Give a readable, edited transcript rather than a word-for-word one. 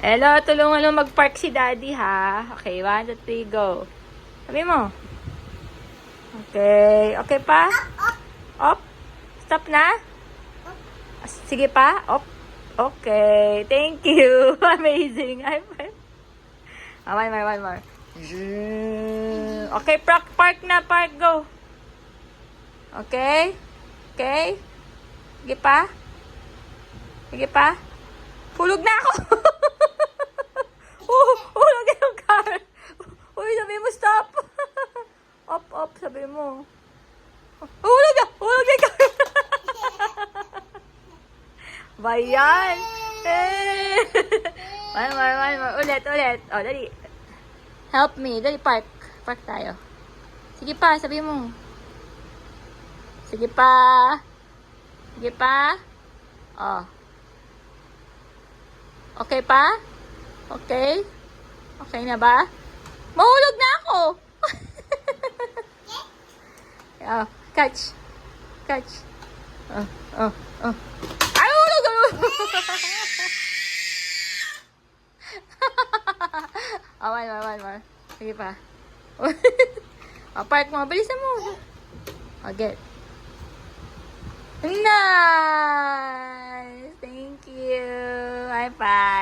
Hello, tulungan mo mag-park si Daddy, ha? Okay, 1, 2, 3, go. Sabi mo. Okay. Okay pa? Op. Stop na? Sige pa? Op. Okay. Thank you. Amazing. One more. Okay, park na. Park, go. Okay? Okay? Sige pa? Sige pa? Hulog na ako! Hulog na yung car! Uy, sabi mo, stop! Op, sabi mo. Hulog na! Hulog na yung car! Bayan! One more. Ulit. O, dali. Help me. Dali, park. Park tayo. Sige pa, sabi mo. Sige pa. Sige pa. Oh. Okay pa? Okay? Okay na ba? Mahulog na ako! Oh, catch. Oh. Ay, mahulog! Oh, one more. Sige pa. Oh, park mo. Bilisan mo. Oh, get. Nice! Thank you. High five.